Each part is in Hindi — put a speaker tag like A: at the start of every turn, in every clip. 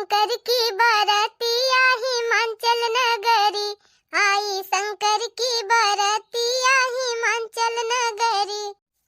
A: शंकर की बरतिया हिमाचल नगरी, आई शंकर की बरतिया हिमाचल नगरी,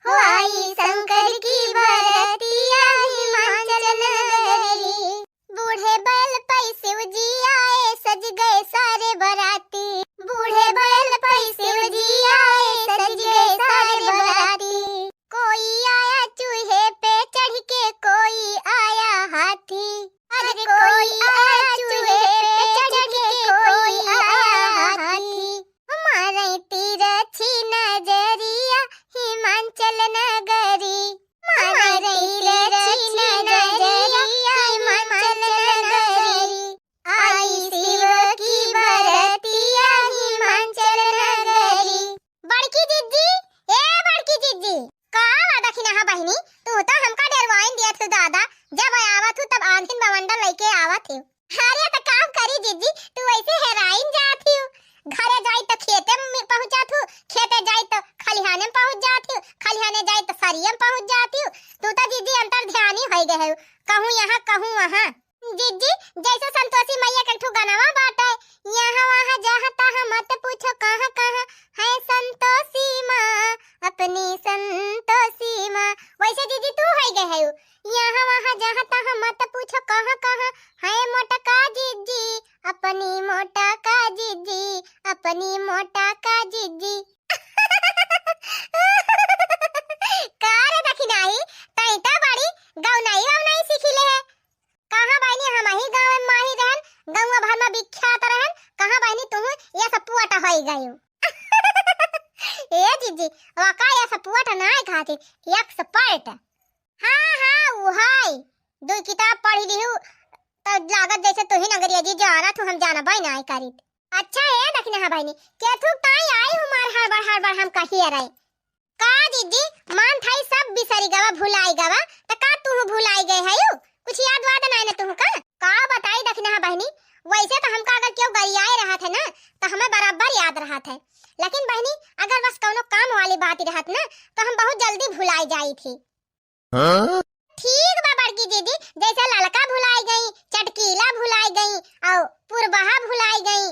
A: हो आई शंकर की बरतिया हिमाचल नगरी। बूढ़े बैल पे शिव जी आए, सज गए सारे बराती, बूढ़े बैल पे शिव जी आए, सज गए सारे बराती। कोई आया चूहे पे चढ़ के, कोई आया हाथी, अरे कोई आया चूहे पे चढ़ के, कोई आया हाथी। हमारे तिरछी नजरिया हिमाचल नगरी, हमारे तिरछी नजरिया हिमाचल नगरी, आई शिव की बरतिया हिमाचल नगरी। बड़की जिज्जी, ए बड़की जिज्जी, का वादा खिना बहिनी, तू तो हमका डरवाइन दिया तू दादा, जब आवत हूँ तब आंधिन बवंडर लेके आवत हूँ। अरे तो काम करी जिज्जी, तू ऐसे हेराइन जाती हूँ, घरे जाई तो खेते में पहुंच जाती हूँ, खेते जाई तो खलिहाने में पहुंच जाती हूँ, खलिहाने जाई तो सरिये में पहुंच जाती हूँ। तू तो जिज्जी अंतर ध्यानी हो गए हो, कहूँ यहाँ कहूँ वहाँ। जिज्जी जैसे संतोषी मैया के ठू गनवा बाटे, यहाँ वहाँ जहाँ तहाँ मत पूछो कहाँ कहाँ है संतोषी माँ, अपनी संतोषी माँ, वैसे जिज्जी तू हो गए हो, यहाँ वहाँ जहाँ तहाँ मत पूछो कहाँ कहाँ है मोटका जिज्जी, अपनी मोटा का जिज्जी, अपनी मोटा का जिज्जी। कार दखिनाई तैता बड़ी गौनाई सीखिले है, कहाँ बहनी हम ही गाँव में माही रहन, गाँव भर में विख्यात रहन, कहाँ बहनी तुम ये सब पुआटा होई गयो। ए जिज्जी वाका ये सब पुआटा नहीं खाती, एक सपाट। हाँ वो हाय दो किताब पढ़ी लिहू तो लागत जैसे तू ही नगरिया जी जाना तू हम जाना भाई नहीं करी। अच्छा है दखना है बहनी, क्या तू ताई आई हमार हर बार हम कहिए रहे का जिज्जी, मान थाई सब बिसरी गवा भुलाई गवा, त का तू भुलाई गए है यू, कुछ याद वाद नहीं ना तू का बताई दखना है बहनी। वैसे तो हमका अगर क्यों गरियाए रहा थे ना तो हमें बराबर याद रहा था, लेकिन बहनी अगर बस कोनो काम वाली बात रहत ना तो हम बहुत जल्दी भुलाई जाई थी। ठीक बा बड़की दीदी, जैसे ललका भुलाई गई, चटकीला भुलाई गई, और पुरबहा भुलाई गई,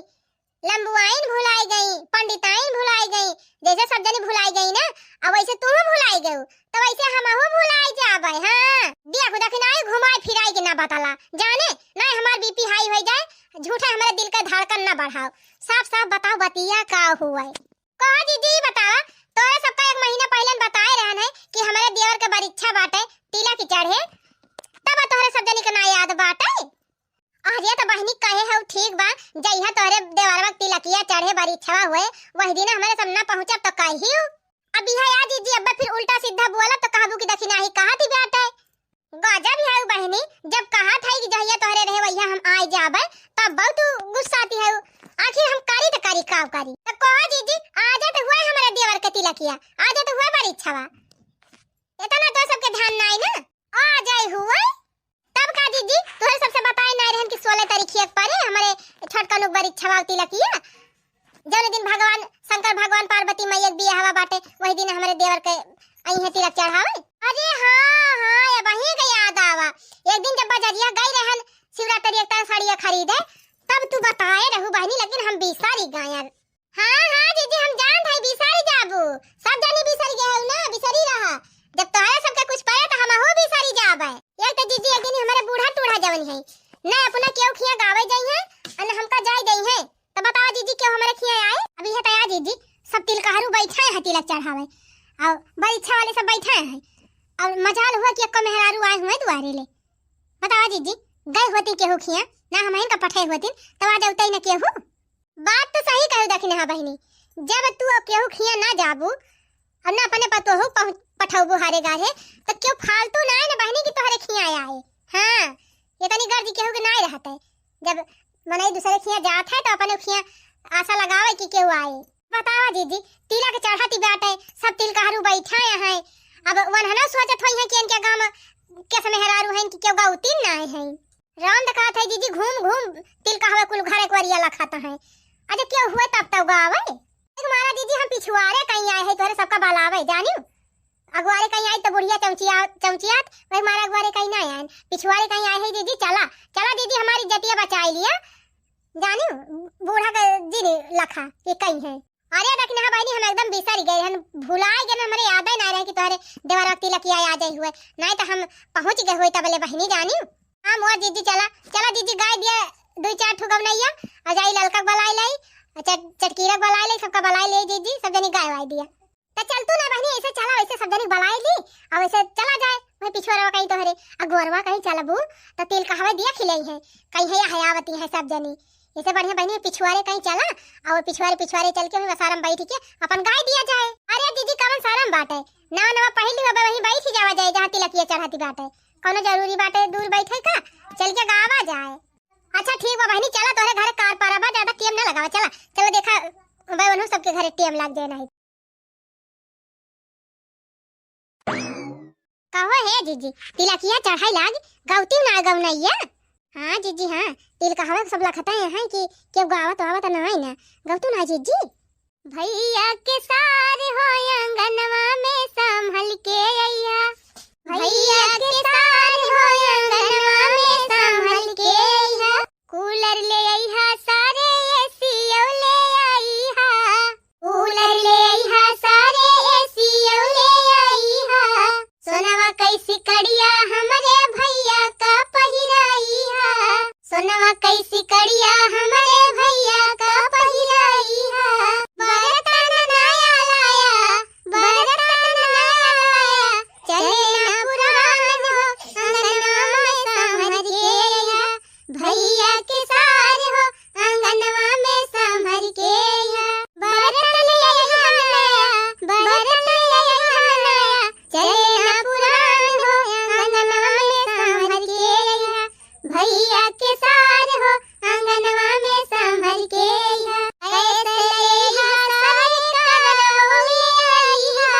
A: लंबुआइन भुलाई गई, पंडिताइन भुलाई गई, जैसे सब जनी भुलाई गई ना, अब वैसे तू भुलाई गई तो वैसे हमहू भुलाई जाबे। हां दिया खुदा खिनाई घुमाई फिराई के ना बताला जाने ना हमार बीपी हाई हो जाए, झूठा हमारे दिल का धड़कन ना बढ़ाओ, साफ साफ बताओ बतिया का हुआ है। कहा दीदी बतावा, तोरे सबका एक महीना पहले बताए रहन है कि हमारे देवर के परीक्षा बाटे टीला की चढ़े, तब तोहरे सब जनी के ना याद बाटे। अरे तो बहनी कहे है ठीक बा, जइहा तोहरे देवरवा तिलकिया चढ़े परीक्षा हुए वही दिन हमारे सब ना पहुंचब तो कहियो। अब यह याद दीदी अब्बा फिर उल्टा सीधा बोला तो कहबू कि दखिना ही कहा थी बेटा, गजब है बहनी, जब कहा था कि जहिया तोहरे रहे वहिया हम आ जाबे तब बहुत गुस्सा आती है, आखिर हम करी तो करी का करी। तो कहा दीदी आजा तो हुआ हमारे देवर के तिलकिया, आजा तो हुआ परीक्षा, इतना तो सबके ध्यान नहीं ना, आ जाए हुआ तब का दीदी तोहरे सबसे बताए नहीं रहन कि 16 तारीख पर हमारे छठका लोग परीक्षा तिलकिया, जौन दिन भगवान शंकर भगवान पार्वती मैया के बियाह बाटे वही दिन हमारे देवर के आई है तिलक चढ़ावे। अरे हाँ अब वही के याद आवा, एक दिन जब बाजारिया गई रहन शिवरात्रि एक साड़िया खरीदे तब तू बताए रहू बहनी, लेकिन हम बिसारी गए। हाँ दीदी हम जान भाई बिसारी जाबू, सब जानी बिसारी गए ना, बिसारी रहा, जब तोहरे सबके कुछ पड़े तो हमहू बिसारी जाबे। एक तो दीदी एक दिन हमारे बूढ़ा टूढ़ा जवन है ना अपना केहू खिया गावे जाई है और हमका जाई गई है, तो बताओ दीदी क्यों हमारे खिया आए। अभी है तैयार दीदी सब तिलकहरू बैठे हैं तिलक चढ़ावे और परीक्षा वाले सब बैठे हैं, और मजाल हुआ कि एक मेहरारू आए हुए दुआरे ले, बताओ दीदी गए होती केहू खिया ना हम इनका पठे होती तो आ जाते ना केहू। बात तो सही कहू दखिना बहनी, जब तू केहू खिया ना जाबू और ना अपने पतोहू पठौबू हारे गाहे तो क्यों फालतू ना है ना बहनी की तोहरे खिया आए। हां ये तनी गर्दी केहू के नहीं रहते, जब मनाई दूसरे खिया जात है तो अपने खिया आशा लगावे कि केहू आए। बतावा दीदी तिलक चढ़ाती बाटे सब तिलकहरू बैठा है, अब वनहना सोचत होई है कि इनके गांव में कैसे मेहरारू हैं कि केहू गाउतीन ना है, राम दिखात है दीदी घूम घूम तिलकहवे कुल घरे कोरिया लखाता है, अरे क्यों हुए तब गावे हमारा दीदी हम पिछुआरे कहीं आए है तोरे सबका बलावे जानियो, अगवारे कहीं आई तो बुढ़िया चमचियात वही हमारा अगवारे कहीं ना आए, पिछुआरे कहीं आए है दीदी, चला चला दीदी हमारी बुलाई लिया जानी बूढ़ा का जी लखा ये कहीं है। अरे रखना है बहनी, हम एकदम बिसर गए, हम भुलाए गए, हमारे याद ही ना रहे कि तोहरे देवरा तिलक आ जाए हुए, नहीं तो हम पहुंच गए हुए तबले बहनी जानी। हां मोर जीजी चला चला जीजी गाय दिया दो चार ठो गवनैया आ जाई ललका बलाई लाई चटकीरा बलाई लाई सबका बलाई ले जीजी सब जनी गाय वाई दिया। तो चल तू ना बहनी ऐसे चला वैसे सब जनी बलाई ली और वैसे चला जाए वही पिछवाड़ा कहीं तोहरे अगोरवा कहीं चलबू तो तिल कहवे दिया खिलाई है कहीं है हयावती है सब जनी। इसे बढ़िया बहनी पिछवाड़े कहीं चला और पिछवाड़े चल के वसारम बैठ के अपन गाय दिया जाए। अरे दीदी कवन सारम बाटे नवा नवा पहली बार वहीं बैठ जावा जाए जहां तिलकिया चढ़ाती बाटे, कोनो जरूरी बाटे दूर बैठे का चल के गावा जाए। अच्छा ठीक बा बहनी चला तोरे घर कार पाराबा ज्यादा टेम ना लगावा, चला चलो देखा भाई वनु सबके घरे टेम लग जाए नहीं। कहो है जीजी तिलकिया चढ़ाई लाग गौती ना गवनैया। हां जीजी हां तिल कहवा सब लखता है कि केव गावत आवत ना है ना गौतू ना जीजी। भैया के सार हो अंगनवा में संभल के अइया, भैया के सार हो अंगनवा में संभल के अइया, कूलर ले अइहा सारे एसी ले अइहा, कूलर ले अइहा सारे एसी ले अइहा, सोनवा कैसी कड़िया हमरे भैया का पहिराइहा, सोनवा कैसी कड़िया हमरे भैया का पहिराइहा, बरतन नया लाया बरतन नया लाया, चले ना पुरान हो अंगनवा में संभर के अइहा, भैया के सार हो अंगनवा में संभर के अइहा, बरतन अइहा नया बरतन अइहा नया, चले ना पुरान हो अंगनवा में संभर के अइहा, भैया के सार हो अंगनवा में संभल के अइहा, ऐसे अइहा सारे करवो ले अइहा,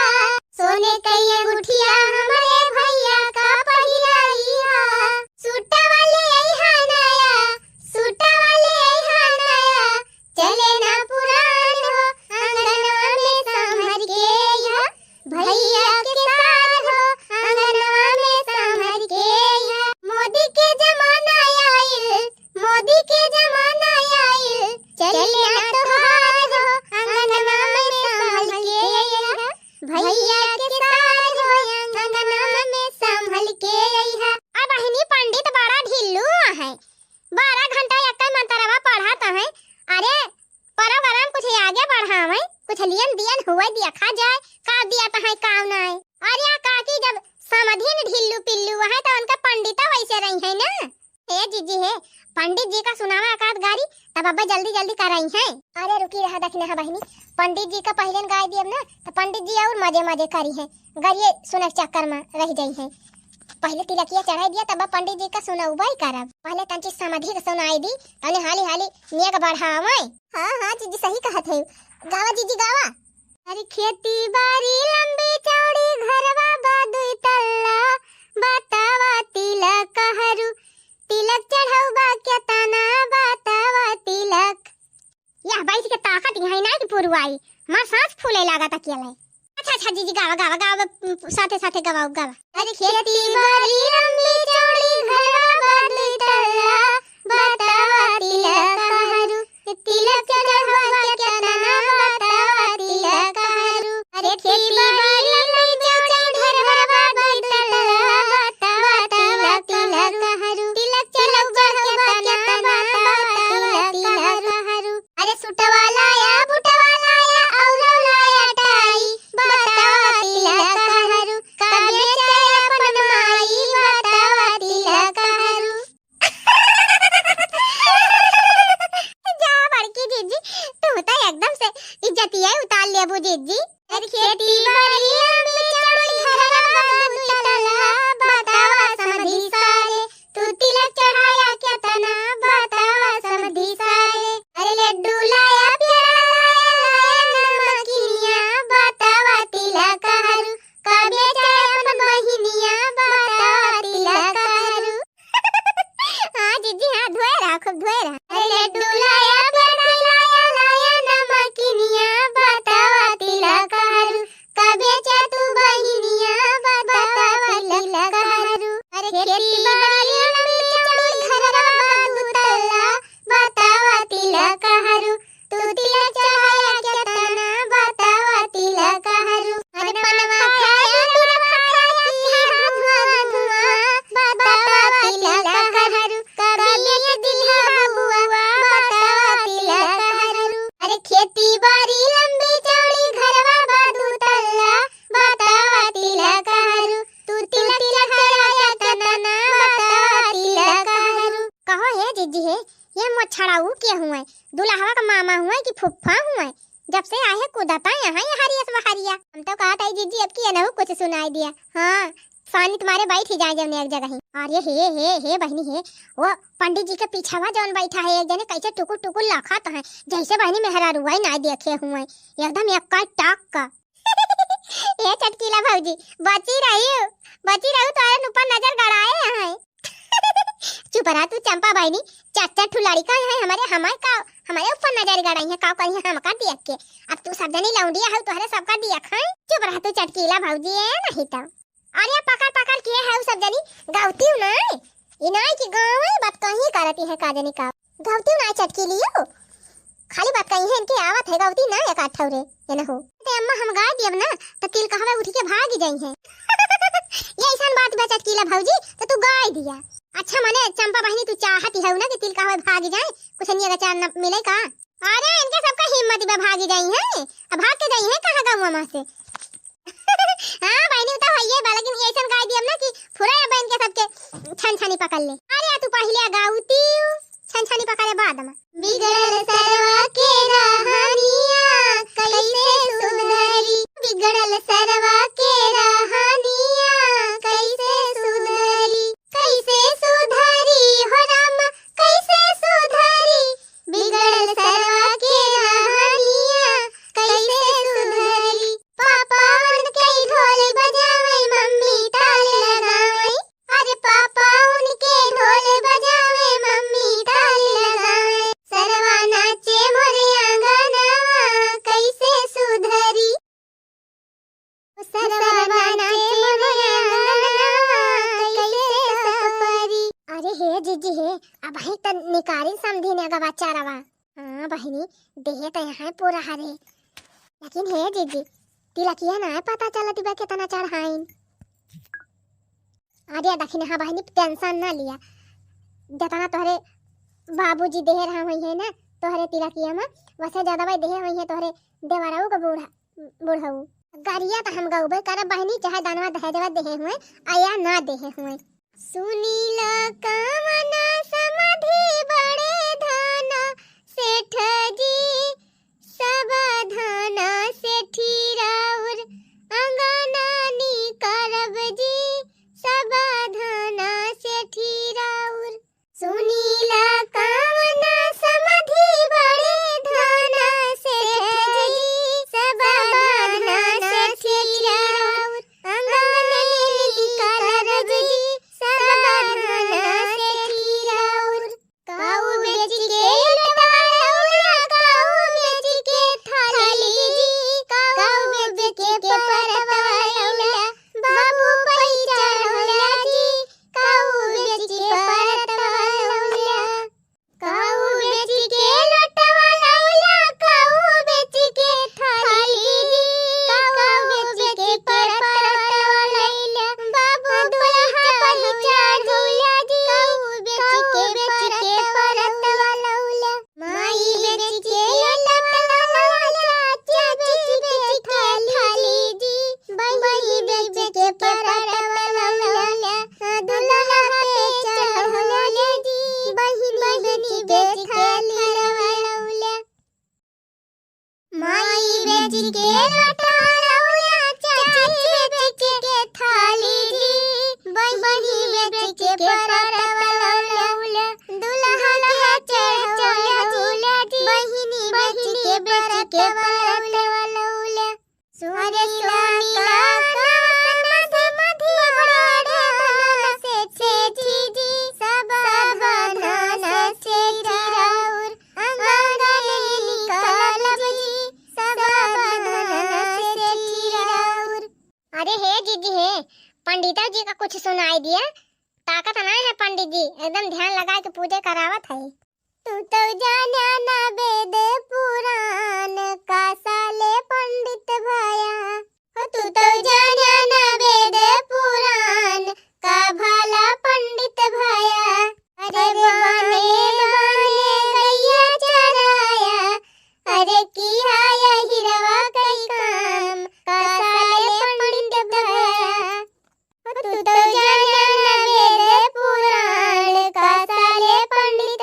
A: सोने कई अंगूठिया हमरे भैया का पहिराइहा, सूटा वाले अइहा नया सूटा वाले अइहा नया, चले ना पुरान हो अंगनवा में संभल के अइहा, भैया के सार हो अंगनवा में संभल के अइहा, मोदी के जमाना आइल मोदी के जमाना आइल, चले ना तोहार हो अंगनवा में संभल के अइहा, भैया के सार हो अंगनवा में संभल के अइहा। अब बहनी पंडित बड़ा ढिल्लू है 12 घंटा एक मंत्रवा पढ़ाता है। अरे परम गरम कुछ आगे बढ़ावे कुछ लियन दियन हुआ दिया खा जाए का दिया तो है काम ना है। अरे काकी जब समधिन ढिल्लू पिल्लू है तो उनका पंडिता वैसे रही है ना। हे जीजी है पंडित जी का सुनावा एकाध गारी तब अब्बा जल्दी जल्दी कराई है। अरे रुकी रहा देखने है बहनी पंडित जी का पहले गाय दियब ना तो पंडित जी और मजे मजे करी है गरिए सुनक चक्कर में रह जाई है। पहले तिलकिया चढ़ाई दिया तब पंडित जी का सुनाऊबा ही करब, पहले तंची समाधि का सुनाई दी तने हाली हाली नेक बढ़ावे। हां हां जीजी सही कहत है गावा जीजी गावा। अरे खेती बाड़ी लंबी चौड़ी घरवा बादुई तल्ला बतावा तिलक हरू तिलक चढ़ाऊबा क्या तना बतावा तिलक। यह बाईस के ताकत है ना कि पुरवाई मां सांस फूले लगा ता केले। अच्छा अच्छा जीजी गावा गावा गावा साथे साथे गवाओ गावा। अरे खेती बाड़ी लंबी चौड़ी घरवा बादुई तल्ला बतावा तिलक हरू तिलक चढ़ाऊबा क्या तना बतावा तिलक हरू। अरे खेती बाड़ी लंबी चौड़ी घरवा बादुई तल्ला बतावा तिलक हरू तिलक चढ़ाऊबा क्या तना बतावा तिलक हरू। अरे सुटवा लाया बुटवा लाया औरो लाया टाई बतावा तिलक हरू काबे चाहे अपन माई बतावा तिलक हरू। जा बड़की जीजी तू तो एकदम से इज्जतिया उतार लेबू जीजी। अरे खेती बाड़ी लंबी चौड़ी घरवा बादुई तल्ला बतावा समधी सारे तू तिलक चढ़ाया क्या तना बतावा समधी सारे। अरे लड्डू लाया प्यारा लाया नमकीनिया बतावा तिलक हरू काबे चाहे अपन बहिनिया बतावा तिलक हरू। हां जीजी हां धोए रहा खूब धोए रहा। अरे लड्डू लाया प्यारा लाया नमकीनिया बतावा तिलक हरू काबे चाहे तू बहिनिया बतावा तिलक हरू। अरे खेती बाड़ी लंबी चौड़ी घरवा बादुई तल्ला जीजी है, ये मछड़ाऊ के हुए दुल्हवा का मामा हुए कि फुफ्फा हुए, जब से आए हैं कुदाता यहाँ ये हरिया बहरिया। हम तो कहा था जीजी अब की ना कुछ सुनाई दिया। हाँ सानी तुम्हारे बैठ ही जाए जब एक जगह ही। अरे हे बहनी हे, वो पंडित जी के पीछावा जौन बैठा है एक जने कैसे टुकुर टुकुर लाखत है, जैसे बहनी मेहरारुआ ना देखे हुए एकदम एक टाक का। ये चटकीला भौजी बची रही तो ऊपर नजर गड़ाए हैं। चुप रहा तू चंपा बहनी, चाचा ठुलाड़ी का है हमारे ऊपर नजर गड़ाई है का कहीं हम का देख के। अब तू सब जनी लौंडिया है तोहरे सबका देख है। चुप रहा तू चटकीला भौजी है नहीं तो। अरे पकड़ के है सब जनी गावती ना इनाई की गांव बात कहीं करती है का जनी का गावती ना चटकीलियो खाली बात कहीं है इनके आवत है गावती ना एक आठौरे ये ना हो ते अम्मा हम गा दियब ना तो तिल कहवे उठ के भाग जाई है। ये ऐसा बात बा चटकीला भौजी तो तू गाय दिया। अच्छा माने चंपा बहनी तू चाहती है ना कि तिल कहवे भाग जाए कुछ नहीं अगर चार न मिले का। अरे इनके सबका हिम्मत में भाग जाई है, अब भाग के जाई है कहां गांव में से। हां बहनी तो है बा लेकिन ऐसा गाय दियब ना कि फुरा बहन के सबके छनछनी पकड़ ले। अरे तू पहले गाउती छनछनी पकड़े बाद में बिगड़ल सरवा के रहानिया कैसे सुधरी, बिगड़ल सरवा के रहानिया कैसे सुधरी, कैसे सुधरी हो राम कैसे सुधरी, बिगड़ल सरवा के रहानिया कैसे सुधरी। पापा उनके ढोल बजावे मम्मी ताल लगावे, अरे पापा उनके ढोल बजावे मम्मी ताल लगावे, सरवा नाचे मोरे आंगनवा कैसे सुधरी, सरवा नाचे मोरे आंगनवा कैसे सपरी। अरे हे जीजी हे अब है त निकारी समझी ने गवा चारवा। हां बहनी देहे त यहाँ पूरा हरे लेकिन हे जीजी तिलकिया ना पता चलत बा कितना चढ़ाइन। अरे दखिन हाँ बहनी टेंशन ना लिया जितना तोहरे बाबूजी देह रहा हुई है ना तोहरे तिलकिया में वैसे ज्यादा भाई देह हुई है तोहरे देवराऊ का बूढ़ाऊ गरिया तो हम गौबे कर बहनी चाहे दानवा दहेजवा देहे हुए आया ना देहे हुए। सुनीला कामना समाधि बड़े धाना सेठ जी सब धाना सेठी राउर अंगना निकारब जी सब धाना सेठी राउर। सुनीला कामना समाधि बड़े धाना सेठ जी सब धाना सेठी राउर अंगना निकारब जी सब धाना सेठी राउर। काऊ बेच के लटवाउला काऊ बेच के थाली जी काऊ बेच के परतवाउला बाबू पैसा होला जी काऊ बेच के परतवाउला काऊ बेच के लटवाउला काऊ बेच के थाली जी काऊ बेच के परतवाउला बाबू दुल्हा पैसा होला जी काऊ बेच के परतवाउला माई बेच के लटवाउला चाची बेच के थाली जी बही बेच के परतवाउला दुल्हा पैसा होला जी बहिनी बेच के थाली माई बेच के लटवाउला चाची बेच के थाली जी बही बेच के परतवाउला दुल्हा चढ़वाउला जी बहिनी बेच के परतवाउला। सुरे सुनीला समाधि बड़े धाना सेठ जी सब धाना सेठी राउर अंगना निकारब जी सब धाना सेठी राउर। अरे हे जीजी हे पंडिता जी का कुछ सुनाई दिया ताकत ना है पंडित जी एकदम ध्यान लगा के पूजा करावत है। तू तो जाना ना वेद पुराण का साले पंडित भाया, तू तो जाना ना वेद पुराण का भला पंडित भाया। अरे बने गैया चराया अरे किया यही रवा कई काम का साले पंडित भाया, तू तो जाना ना वेद पुराण का साले पंडित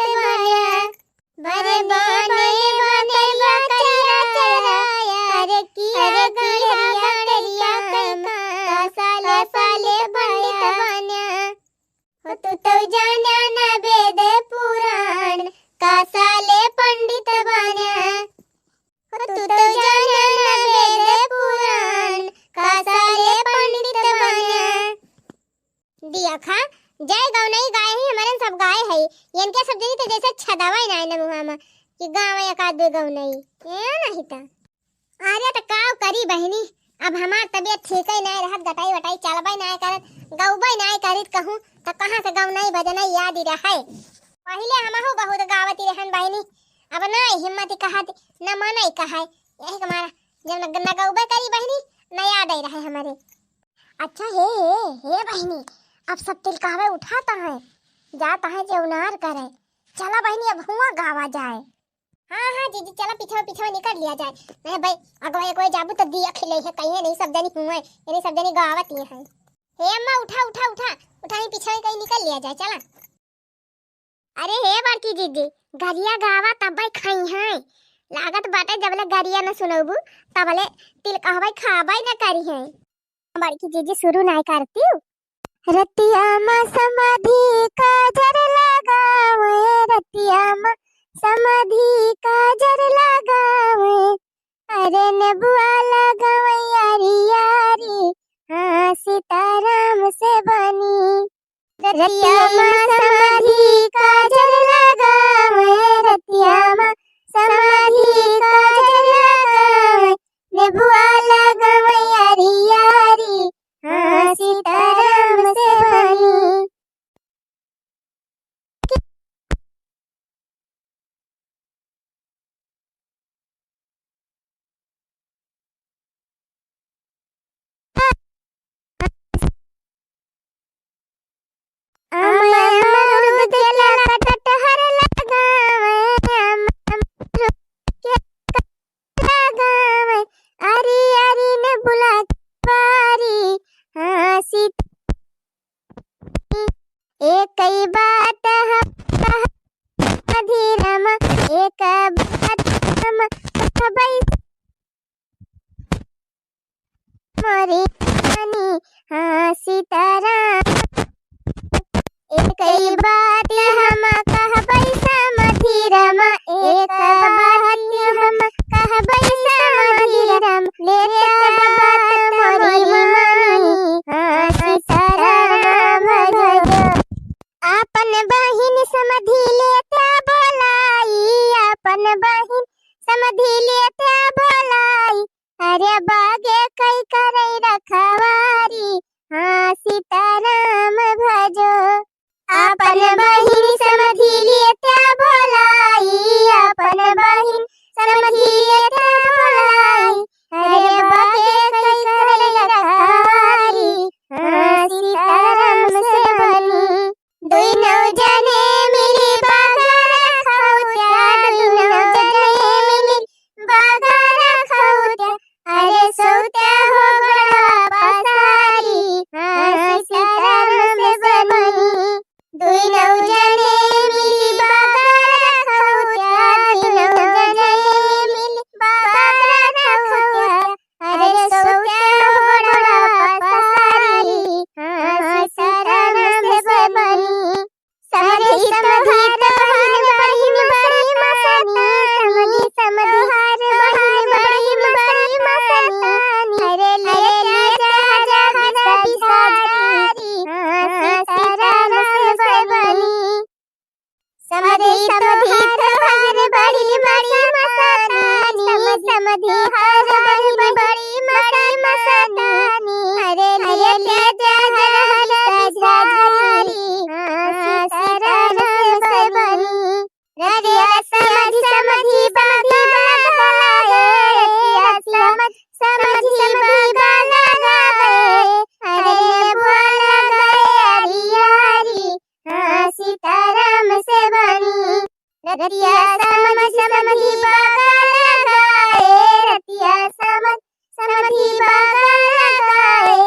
A: पुराण कासाले पंडित बन्या तू तो जनन वेद पुराण कासाले पंडित बन्या दिया खा जय गौ नहीं गाय है हमारे सब गाय है इनके सब जनी तो जैसे छदावा ही ना मुहा में कि गाँव या का दो गौ नहीं ये नहीं था अरे तो काव करी बहनी अब हमार तबीयत ठीक ही नहीं रहत गटाई वटाई चलबाई नहीं करत गौबाई नहीं करित कहूं तो कहां से गौ नहीं बजना याद ही रहे पहले हमहु बहुत गावती रहन बहनी अब नहीं हिम्मत कहत न मनई कहे यही हमारा जब न गौबे करी बहनी न याद ही रहे हमारे अच्छा हे बहनी अब सब तिल कहवे उठाता है जाता है जौनार करे चला बहनी अब हुआ गावा जाए हाँ जीजी चला पीछे निकल लिया जाए मैं भाई अगवा कोई जाबू तो दिया खिले है कहीं नहीं सब जनी हुए यानी सब जनी गावत ही है हे अम्मा उठा ही पीछे कहीं निकल लिया जाए चला अरे हे बड़की जीजी गरिया गावा तब भाई खाई है लागत बाटे जबले गरिया न सुनबू तबले तिल कहवे खाबाई न करी है बड़की जीजी शुरू नहीं करती रतिया मा समाधि काजर लगावे रतिया मा समाधि काजर लगावे अरे नबुआ लगावे यारी यारी हाँ सीताराम से बनी रतिया मा समाधि काजर लगावे रतिया मा समाधि काजर लगावे नबुआ लगावे यारी यारी हाँ सीताराम से बनी कई बात धीरम एक बात हम कहबै मोरी रानी हाँ सीताराम एक कई बात हम कहबै समधीरम एक बात हम कहबै समधीरम लेता बात मोरी मानी हाँ सीताराम भज अपन बहिन समधि लेता बोलाई अपन बहिन समधि लेता बोलाई अरे बागे कई करई रखवारी हाँ सीताराम भजो अपन बहिन समधि लेता बोलाई अपन बहिन समधि लेता बोलाई अरे बागे कई करई रखवारी हाँ सीताराम से बनी दुई नौ जने मिली बागारा खाउत्या दुई नौ जने मिली बागारा खाउत्या अरे सौत्या हो बड़ा पसारी हाँ सीताराम से बनी दुई नौ जने मिली बागारा खाउत्या दुई नौ जने मिली बागारा खाउत्या अरे सौत्या हो बड़ा पसारी हाँ सीताराम से बनी समधि समधार बहिन बहिन बड़ी मस्तानी समधि समधार बहिन बड़ी मस्तानी अरे ले जा सभी सारी हाँ सीताराम से बनी समधि समधार बहिन बड़ी मस्तानी समधि हर बहिन बड़ी मस्तानी अरे ले जा सारी रतिया समधि समधि बागा लगाए रतिया समधि बागा लगाए अरे बुआ लगाए यारी यारी हाँ सीताराम से बनी रतिया समधि समधि बागा लगाए रतिया समधि बागा लगाए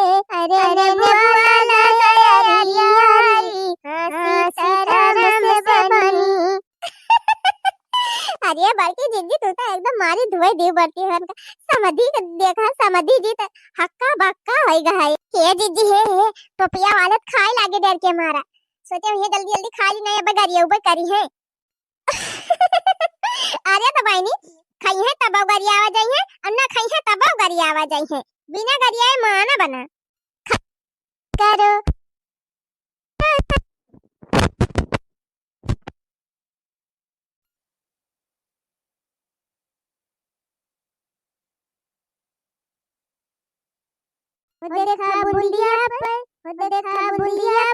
A: अरे बुआ लगाए यारी यारी हाँ सीताराम से बनी अरे बड़की जिंदगी तू तो एकदम मारी धुए दी बढ़ती है समधि देखा समधि जी तो हक्का बक्का होई गई हे जिज्जी हे टोपिया वाले खाए लागे डर के मारा सोचे ये जल्दी जल्दी खा ली नहीं अब गरिया ऊपर करी है। अरे तो बहनी खाई है तब गरिया आवा जाई है और ना खाई है तब गरिया आवा जाई है। बिना गरिया मां ना बना करो। देखा बुंदिया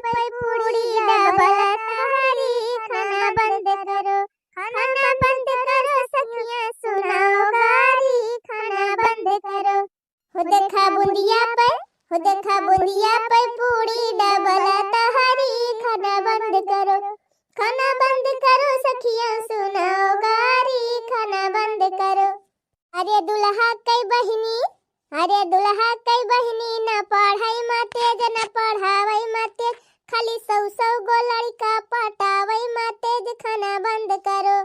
A: पे पूरी डबल तारी खाना बंद करो सखियां सुनाओ गारी खाना बंद करो। देखा बुंदिया पे पूरी डबल तारी खाना बंद करो सखियां सुनाओ गारी खाना बंद करो। अरे दुल्हा कई बहिनी न पढ़ाई माते न पढ़ावई माते खाली सौ गो लड़का पटावई माते खाना बंद करो।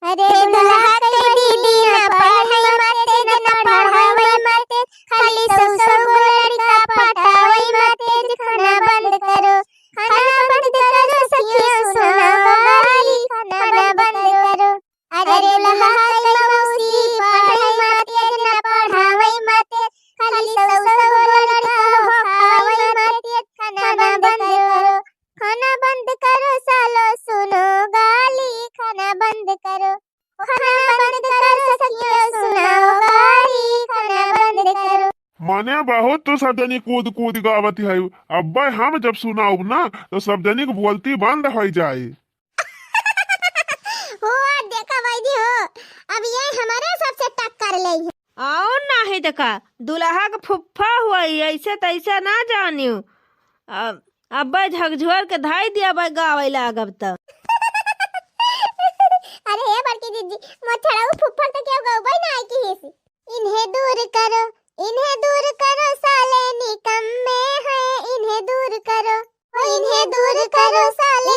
A: अरे दुल्हा कई दीदी न पढ़ाई माते न पढ़ावई माते खाली सौ गो लड़का पटावई माते खाना बंद करो सखियां सुनाओ गारी खाना बंद करो। अरे दुल्हा कई मौसी पढ़ाई माते न पढ़ावई माते खाली सौ गो लड़का पटावई माते खाना बंद करो सालो सुनो गाली खाना बंद करो सखियां सुनाओ गाली खाना बंद करो।
B: माने बहुत तो सब जनी कूद कूद गावत है। अब्बा हम जब सुनाऊ ना तो सब जनी को बोलती बंद हो जाए।
A: हो देखा भाई हो अब ये हमारे सबसे टक्कर ले है।
C: और ना है देखा दुल्हा का फुफ्फा हुआ ऐसे तैसे ना जानियो। अब्बा झकझोर के धाई दिया भाई गावे लागब त।
A: अरे ये बड़की दीदी मोछड़ाऊ फुफ्फा तो क्यों गावे ना की है। इन्हें दूर करो साले निकम्मे हैं इन्हें दूर करो साले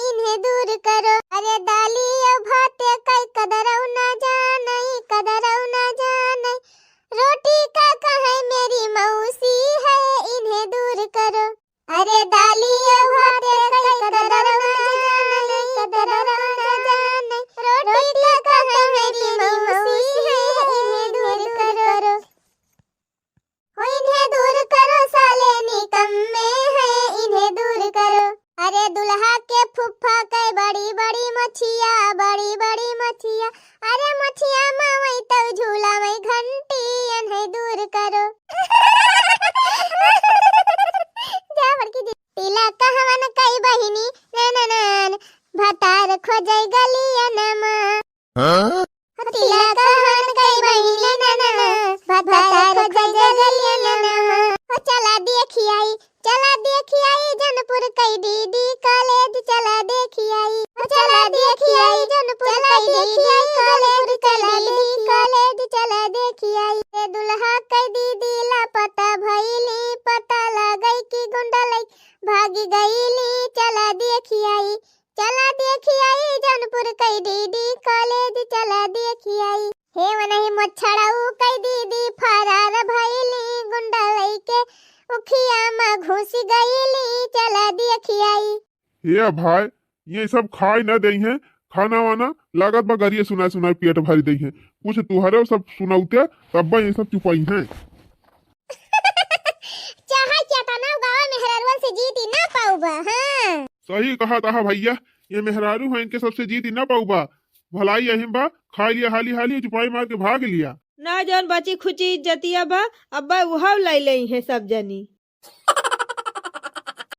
A: इन्हें दूर करो। अरे दाली भाते कई कदरऊ ना जाने रोटी का कहे मेरी मौसी है इन्हें दूर करो। अरे दाली भाते कई कदरऊ ना जाने रोटी का कहे मेरी मौसी है इन्हें दूर करो साले निकम्मे हैं इन्हें दूर करो। अरे दुल्हा के फुफ्फा कई बड़ी बड़ी मछिया अरे मछिया मावई तो झूला में घंटी इन्हें दूर करो। जा बड़की दी पीला कहवन कई बहिनी नन भतार खोजई गलिया नमा पीला कहवन कई बहिनी नन भतार खोजई गलिया नमा। चला देखी आई जनपुर कई दीदी कॉलेज चला देखी आई जनपुर कई दीदी कॉलेज चला देखी आई। दुल्हा कई दीदी लापता भइली पता लगई कि गुंडा भागी गईली चला देखी आई जनपुर कई दीदी कॉलेज चला देखी आई। हे वनही मोछड़ाऊ कई दीदी फरार भइली गुंडा लइके उखिया में घुस गईली चला देखी आई।
B: ये भाई ये सब खाई न दई है खाना वाना लागत बा गरिए सुना पेट भरी दई है। कुछ तुहरे सब सुनाउते तब ये सब चुपाई है।
A: चाहे क्या तना गांव में हररवन से जीती ना पाऊबा। हां
B: सही कहा था भैया ये मेहरारू है इनके सबसे जीती ना पाऊबा। भलाई अहिम बा खा लिया हाली चुपाई मार के भाग लिया
C: ना जौन बची खुची इज्जतिया बा अब्बा वह लाई लई है सब जनी।